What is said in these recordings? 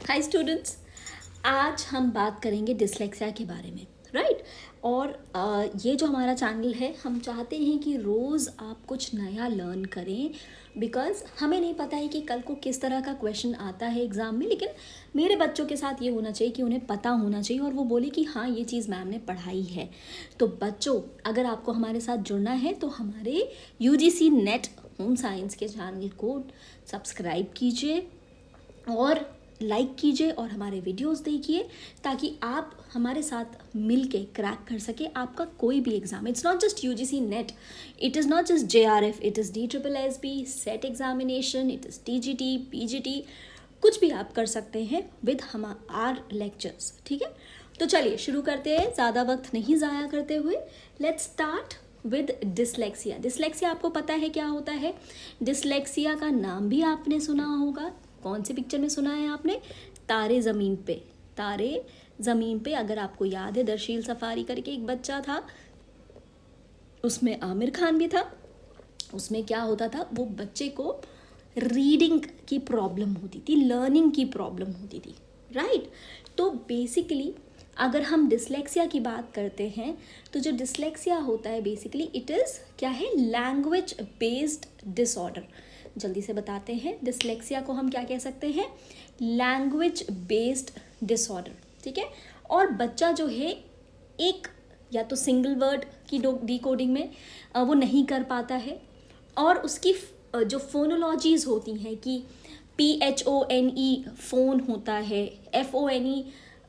Hi students, आज हम बात करेंगे डिसलेक्सिया के बारे में, राइट। और ये जो हमारा चैनल है, हम चाहते हैं कि रोज़ आप कुछ नया लर्न करें, बिकॉज़ हमें नहीं पता है कि कल को किस तरह का क्वेश्चन आता है एग्ज़ाम में। लेकिन मेरे बच्चों के साथ ये होना चाहिए कि उन्हें पता होना चाहिए और वो बोले कि हाँ, ये चीज़ मैम ने पढ़ाई है। तो बच्चों, अगर आपको हमारे साथ जुड़ना है तो हमारे UGC नेट होम साइंस के चैनल को सब्सक्राइब कीजिए और लाइक कीजिए और हमारे वीडियोस देखिए, ताकि आप हमारे साथ मिल के क्रैक कर सके आपका कोई भी exam. It's not just UGC net, it is not just JRF, it is DSSB set examination, it is TGT PGT, कुछ भी आप कर सकते हैं विद आर लेक्चर्स। ठीक है, तो चलिए शुरू करते हैं, ज़्यादा वक्त नहीं ज़ाया करते हुए। Let's start with dyslexia. Dyslexia आपको पता है क्या होता है? डिसलेक्सिया का नाम भी आपने सुना होगा। कौन सी पिक्चर में सुना है आपने? तारे ज़मीन पे। तारे ज़मीन पे, अगर आपको याद है, दरशील सफारी करके एक बच्चा था, उसमें आमिर खान भी था। उसमें क्या होता था, वो बच्चे को रीडिंग की प्रॉब्लम होती थी, लर्निंग की प्रॉब्लम होती थी, राइट। तो बेसिकली अगर हम डिसलेक्सिया की बात करते हैं तो जो डिसलेक्सिया होता है बेसिकली इट इज़ क्या है? Language based disorder. जल्दी से बताते हैं, डिसलेक्सिया को हम क्या कह सकते हैं? लैंग्वेज बेस्ड डिसऑर्डर, ठीक है। और बच्चा जो है, एक या तो सिंगल वर्ड की डिकोडिंग में वो नहीं कर पाता है, और उसकी जो फोनोलॉजीज़ होती हैं कि PHONE फ़ोन होता है, FONE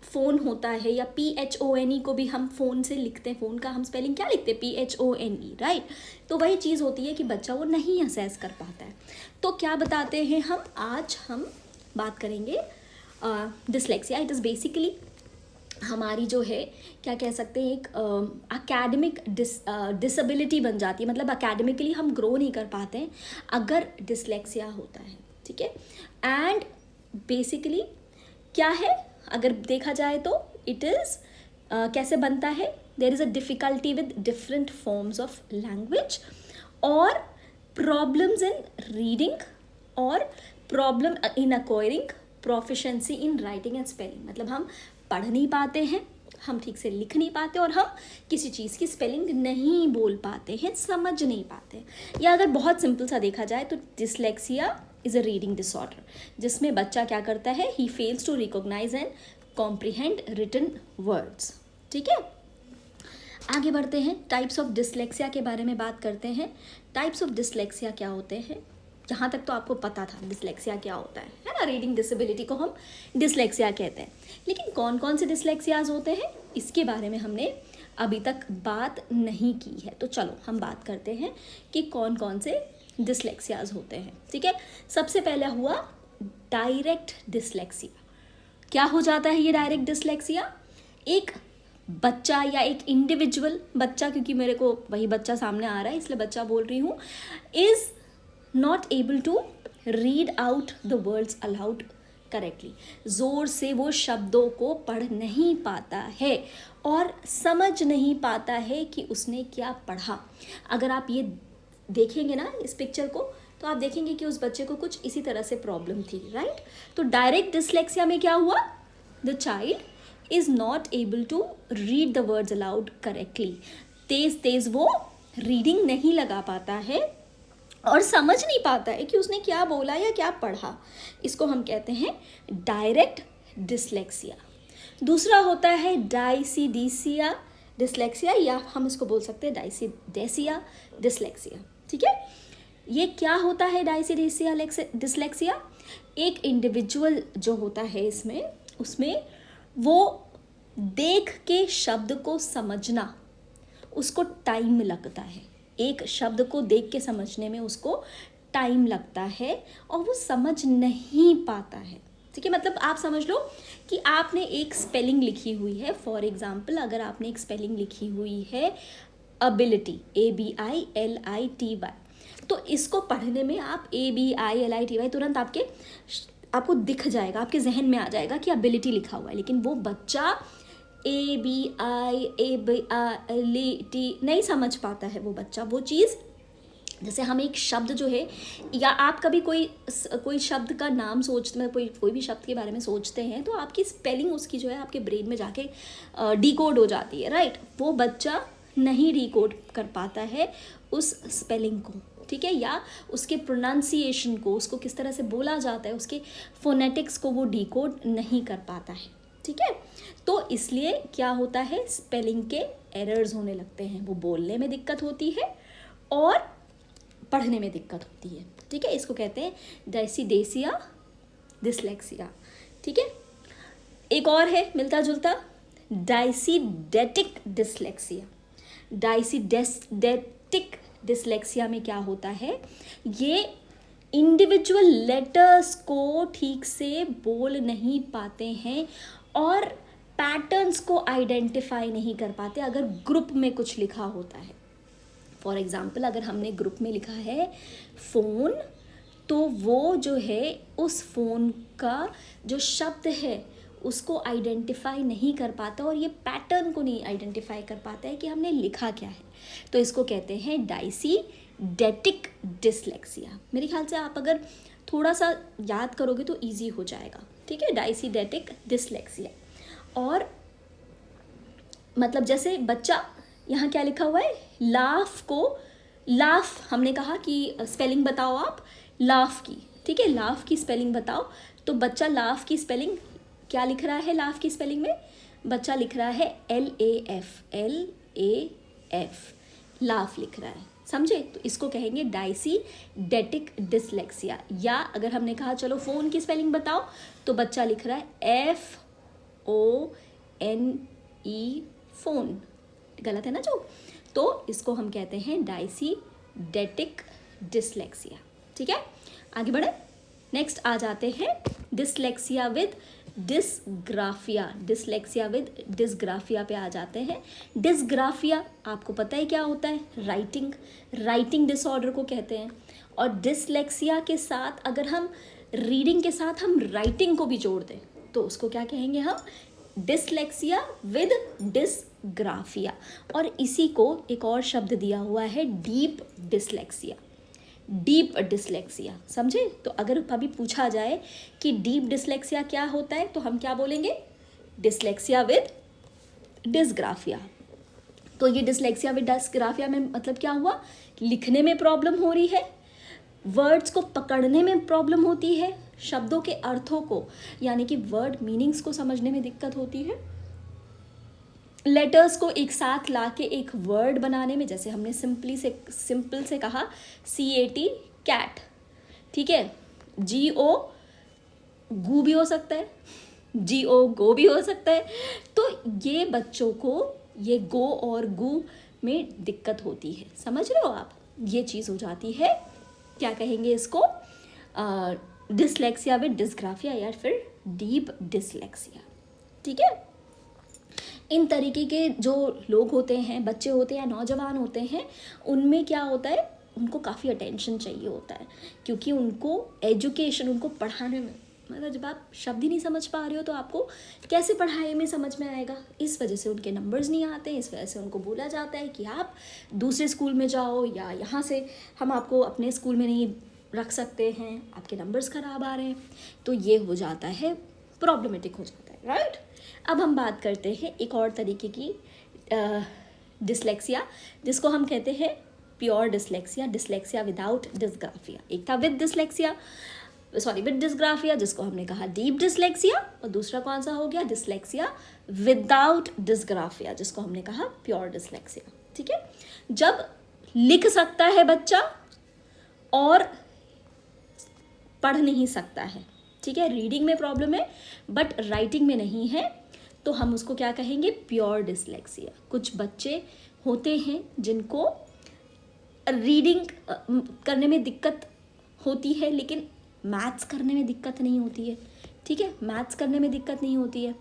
फ़ोन होता है, या PHONE को भी हम फ़ोन से लिखते हैं। फ़ोन का हम स्पेलिंग क्या लिखते हैं? PHONE, right. तो वही चीज़ होती है कि बच्चा वो नहीं असेस कर पाता है। तो क्या बताते हैं हम? आज हम बात करेंगे डिसलेक्सिया। इट इज़ बेसिकली हमारी जो है, क्या कह सकते हैं, एक अकेडमिक डिसेबिलिटी बन जाती है। मतलब अकेडमिकली हम ग्रो नहीं कर पाते हैं अगर डिसलेक्सिया होता है, ठीक है। एंड बेसिकली क्या है, अगर देखा जाए तो इट इज़ कैसे बनता है? There is a difficulty with different forms of language, और प्रॉब्लम्स इन रीडिंग, और problem in acquiring proficiency in writing and spelling. मतलब हम पढ़ नहीं पाते हैं, हम ठीक से लिख नहीं पाते, और हम किसी चीज़ की स्पेलिंग नहीं बोल पाते हैं, समझ नहीं पाते। या अगर बहुत सिंपल सा देखा जाए तो dyslexia is a reading disorder, जिसमें बच्चा क्या करता है? He fails to recognize and comprehend written words, ठीक है। आगे बढ़ते हैं, टाइप्स ऑफ डिसलेक्सिया के बारे में बात करते हैं। टाइप्स ऑफ डिसलेक्सिया क्या होते हैं? यहाँ तक तो आपको पता था डिसलेक्सिया क्या होता है ना? रीडिंग डिसेबिलिटी को हम डिसलेक्सिया कहते हैं। लेकिन कौन कौन से डिसलेक्सियाज होते हैं, इसके बारे में हमने अभी तक बात नहीं की है। तो चलो हम बात करते हैं कि कौन कौन से डिसलेक्सियाज होते हैं, ठीक है। सबसे पहले हुआ डायरेक्ट डिसलेक्सिया। क्या हो जाता है ये डायरेक्ट डिसलेक्सिया? एक बच्चा या एक इंडिविजुअल बच्चा, क्योंकि मेरे को वही बच्चा सामने आ रहा है इसलिए बच्चा बोल रही हूँ, is not able to read out the words aloud correctly. ज़ोर से वो शब्दों को पढ़ नहीं पाता है और समझ नहीं पाता है कि उसने क्या पढ़ा। अगर आप ये देखेंगे ना इस पिक्चर को, तो आप देखेंगे कि उस बच्चे को कुछ इसी तरह से प्रॉब्लम थी, राइट। तो डायरेक्ट डिसलेक्सिया में क्या हुआ? The child is not able to read the words aloud correctly. तेज तेज वो रीडिंग नहीं लगा पाता है और समझ नहीं पाता है कि उसने क्या बोला या क्या पढ़ा। इसको हम कहते हैं डायरेक्ट डिसलेक्सिया। दूसरा होता है डाइसिडिसिया डिसलेक्सिया, या हम इसको बोल सकते हैं डाइसिडेसिया डिसलेक्सिया, ठीक है। ये क्या होता है डाइसिडेसिया डिसलेक्सिया? एक इंडिविजुअल जो होता है इसमें, उसमें वो देख के शब्द को समझना, उसको टाइम लगता है। एक शब्द को देख के समझने में उसको टाइम लगता है और वो समझ नहीं पाता है, ठीक है। मतलब आप समझ लो कि आपने एक स्पेलिंग लिखी हुई है। फॉर एग्जाम्पल, अगर आपने एक स्पेलिंग लिखी हुई है एबिलिटी, ABILITY, तो इसको पढ़ने में आप ABILITY तुरंत आपको दिख जाएगा, आपके जहन में आ जाएगा कि एबिलिटी लिखा हुआ है। लेकिन वो बच्चा ABILITY नहीं समझ पाता है, वो बच्चा वो चीज़ जैसे हम एक शब्द जो है, या आप कभी कोई शब्द का नाम सोचते में, कोई भी शब्द के बारे में सोचते हैं, तो आपकी स्पेलिंग उसकी जो है आपके ब्रेन में जाके डिकोड हो जाती है, राइट। वो बच्चा नहीं डिकोड कर पाता है उस स्पेलिंग को, ठीक है, या उसके प्रोनाउंसिएशन को, उसको किस तरह से बोला जाता है, उसके फोनेटिक्स को वो डिकोड नहीं कर पाता है, ठीक है। तो इसलिए क्या होता है, स्पेलिंग के एरर्स होने लगते हैं, वो बोलने में दिक्कत होती है और पढ़ने में दिक्कत होती है, ठीक है। इसको कहते हैं डायसिडेसिया, डिसलेक्सिया, ठीक है। एक और है मिलता जुलता, डायसिडेटिक डिसलेक्सिया। डायसिडेटिक डिसलेक्सिया में क्या होता है, ये इंडिविजुअल लेटर्स को ठीक से बोल नहीं पाते हैं और पैटर्न्स को आइडेंटिफाई नहीं कर पाते अगर ग्रुप में कुछ लिखा होता है। फॉर एग्ज़ाम्पल, अगर हमने ग्रुप में लिखा है फ़ोन, तो वो जो है उस फ़ोन का जो शब्द है उसको आइडेंटिफाई नहीं कर पाता और ये पैटर्न को नहीं आइडेंटिफाई कर पाता है कि हमने लिखा क्या है। तो इसको कहते हैं डायसिडेटिक डिसलेक्सिया। मेरे ख्याल से आप अगर थोड़ा सा याद करोगे तो ईजी हो जाएगा, ठीक है, डायसिडेटिक डिसलेक्सिया। और मतलब जैसे बच्चा, यहाँ क्या लिखा हुआ है, लाफ को, लाफ हमने कहा कि स्पेलिंग बताओ आप लाफ की, ठीक है, लाफ की स्पेलिंग बताओ। तो बच्चा लाफ की स्पेलिंग क्या लिख रहा है, लाफ की स्पेलिंग में बच्चा लिख रहा है LAF, लाफ लिख रहा है, समझे। तो इसको कहेंगे डायसिडेटिक डिसलेक्सिया। या अगर हमने कहा चलो फ़ोन की स्पेलिंग बताओ, तो बच्चा लिख रहा है FONE, फ़ोन, गलत है ना जो। तो इसको हम कहते हैं डायसिडेटिक डिसलेक्सिया, ठीक है। आगे बढ़े, नेक्स्ट आ जाते हैं dyslexia with dysgraphia. Dyslexia with dysgraphia पे आ जाते हैं। डिसग्राफिया आपको पता है क्या होता है, राइटिंग डिसऑर्डर को कहते हैं। और डिसलेक्सिया के साथ अगर हम रीडिंग के साथ हम राइटिंग को भी जोड़ दें तो उसको क्या कहेंगे हम, डिसलेक्सिया विद डिसग्राफिया। और इसी को एक और शब्द दिया हुआ है डीप डिसलेक्सिया, डीप डिसलेक्सिया, समझे। तो अगर अभी पूछा जाए कि डीप डिसलेक्सिया क्या होता है तो हम क्या बोलेंगे, डिसलेक्सिया विद डिसग्राफिया। तो ये डिसलेक्सिया विद डिसग्राफिया में मतलब क्या हुआ, लिखने में प्रॉब्लम हो रही है, वर्ड्स को पकड़ने में प्रॉब्लम होती है, शब्दों के अर्थों को यानी कि वर्ड मीनिंग्स को समझने में दिक्कत होती है, लेटर्स को एक साथ लाके एक वर्ड बनाने में, जैसे हमने सिंपल से कहा CAT, कैट, ठीक है, GO गू भी हो सकता है, GO गो भी हो सकता है। तो ये बच्चों को ये गो और गू में दिक्कत होती है, समझ रहे हो आप, ये चीज़ हो जाती है, क्या कहेंगे इसको, डिसलेक्सिया विद डिसग्राफिया या फिर डीप डिसलेक्सिया, ठीक है। इन तरीके के जो लोग होते हैं, बच्चे होते हैं या नौजवान होते हैं, उनमें क्या होता है, उनको काफ़ी अटेंशन चाहिए होता है, क्योंकि उनको एजुकेशन, उनको पढ़ाने में, मतलब जब आप शब्द ही नहीं समझ पा रहे हो तो आपको कैसे पढ़ाई में समझ में आएगा। इस वजह से उनके नंबर्स नहीं आते, इस वजह से उनको बोला जाता है कि आप दूसरे स्कूल में जाओ, या यहाँ से हम आपको अपने स्कूल में नहीं रख सकते हैं, आपके नंबर्स ख़राब आ रहे हैं। तो ये हो जाता है, प्रॉब्लमेटिक हो जाता है, राइट। अब हम बात करते हैं एक और तरीके की डिसलेक्सिया, जिसको हम कहते हैं pure dyslexia, dyslexia without dysgraphia. एक था विद डिसग्राफिया, जिसको हमने कहा डीप डिसलेक्सिया, और दूसरा कौन सा हो गया, डिसलेक्सिया विदाउट डिसग्राफिया, जिसको हमने कहा प्योर डिसलेक्सिया, ठीक है। जब लिख सकता है बच्चा और पढ़ नहीं सकता है, ठीक है, रीडिंग में प्रॉब्लम है बट राइटिंग में नहीं है, तो हम उसको क्या कहेंगे, प्योर डिसलेक्सिया। कुछ बच्चे होते हैं जिनको रीडिंग करने में दिक्कत होती है लेकिन मैथ्स करने में दिक्कत नहीं होती है, ठीक है, मैथ्स करने में दिक्कत नहीं होती है,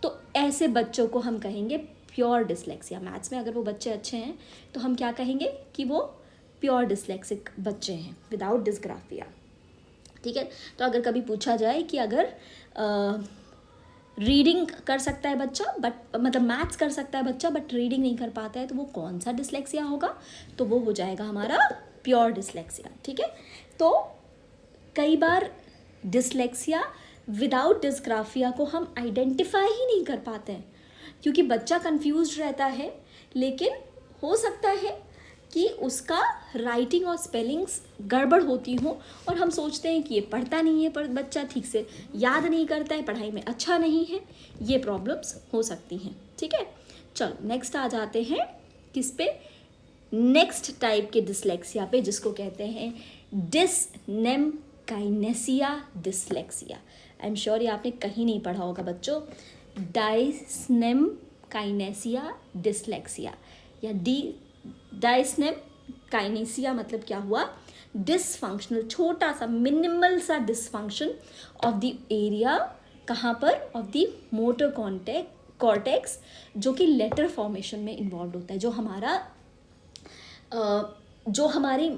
तो ऐसे बच्चों को हम कहेंगे प्योर डिसलेक्सिया। मैथ्स में अगर वो बच्चे अच्छे हैं तो हम क्या कहेंगे कि वो प्योर डिसलेक्सिक बच्चे हैं विदाउट डिसग्राफिया, ठीक है। तो अगर कभी पूछा जाए कि अगर रीडिंग कर सकता है बच्चा बट मतलब मैथ्स कर सकता है बच्चा बट रीडिंग नहीं कर पाता है, तो वो कौन सा डिसलेक्सिया होगा, तो वो हो जाएगा हमारा प्योर डिसलेक्सिया, ठीक है। तो कई बार डिसलेक्सिया विदाउट डिस्ग्राफिया को हम आइडेंटिफाई ही नहीं कर पाते हैं क्योंकि बच्चा कंफ्यूज्ड रहता है, लेकिन हो सकता है कि उसका राइटिंग और स्पेलिंग्स गड़बड़ होती हो और हम सोचते हैं कि ये पढ़ता नहीं है, पर बच्चा ठीक से याद नहीं करता है, पढ़ाई में अच्छा नहीं है, ये प्रॉब्लम्स हो सकती हैं, ठीक है। चलो नेक्स्ट आ जाते हैं किस पे, नेक्स्ट टाइप के डिसलेक्सिया पे, जिसको कहते हैं डिसनेमकाइनेसिया डिसलेक्सिया। आई एम श्योर ये आपने कहीं नहीं पढ़ा होगा बच्चों, डायस्नेमकाइनेसिया डिसलेक्सिया या डायस्नेमकाइनेसिया मतलब क्या हुआ, डिसफंक्शनल, छोटा सा मिनिमल सा डिसफंक्शन ऑफ द एरिया, कहाँ पर, ऑफ द मोटर कॉर्टेक्स, जो कि लेटर फॉर्मेशन में इन्वॉल्व होता है, जो हमारी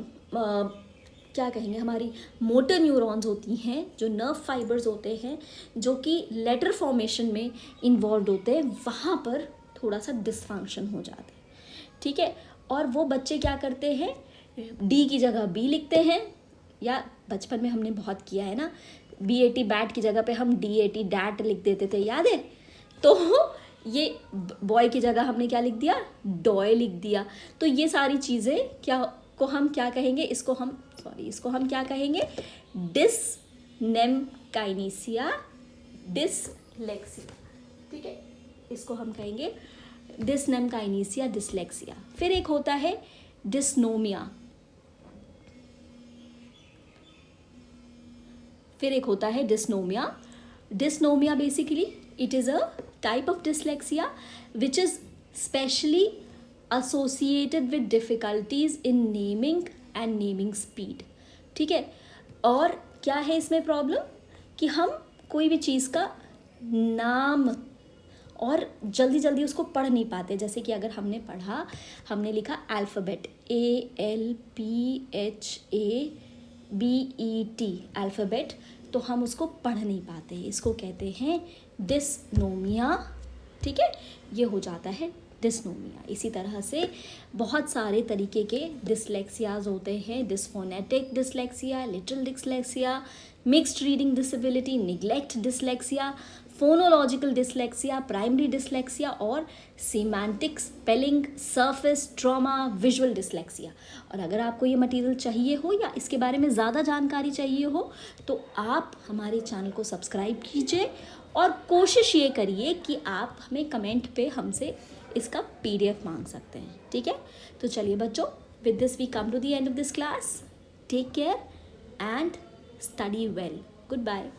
क्या कहेंगे, हमारी मोटर न्यूरॉन्स होती हैं, जो नर्व फाइबर्स होते हैं, जो कि लेटर फॉर्मेशन में इन्वॉल्व होते हैं, वहाँ पर थोड़ा सा डिसफंक्शन हो जाता है, ठीक है। और वो बच्चे क्या करते हैं, डी की जगह बी लिखते हैं, या बचपन में हमने बहुत किया है ना, BAT बैट की जगह पे हम DAT डैट लिख देते थे, याद है। तो ये बॉय की जगह हमने क्या लिख दिया, डॉय लिख दिया। तो ये सारी चीज़ें को हम क्या कहेंगे, इसको हम क्या कहेंगे, डिसनेमकाइनेसिया डिसलेक्सिया, ठीक है, इसको हम कहेंगे डिसनेमकाइनेसिया डिसलेक्सिया। फिर एक होता है डिस्नोमिया, डिस्नोमिया basically it is a type of dyslexia which is specially associated with difficulties in naming and naming speed, ठीक है। और क्या है इसमें प्रॉब्लम कि हम कोई भी चीज़ का नाम और जल्दी जल्दी उसको पढ़ नहीं पाते। जैसे कि अगर हमने लिखा अल्फ़ाबेट ALPHABET अल्फ़ाबेट, तो हम उसको पढ़ नहीं पाते, इसको कहते हैं डिस्नोमिया, ठीक है, ये हो जाता है डिस्नोमिया। इसी तरह से बहुत सारे तरीके के डिसलेक्सियाज होते हैं, dysphonetic dyslexia, little dyslexia, mixed reading disability, neglect dyslexia, phonological dyslexia, primary dyslexia और semantic, spelling, surface, trauma, visual dyslexia. और अगर आपको ये मटेरियल चाहिए हो या इसके बारे में ज़्यादा जानकारी चाहिए हो तो आप हमारे चैनल को सब्सक्राइब कीजिए और कोशिश ये करिए कि आप हमें कमेंट पे हमसे इसका PDF मांग सकते हैं, ठीक है। तो चलिए बच्चों, with this we come to the end of this class. Take care and study well. Good bye.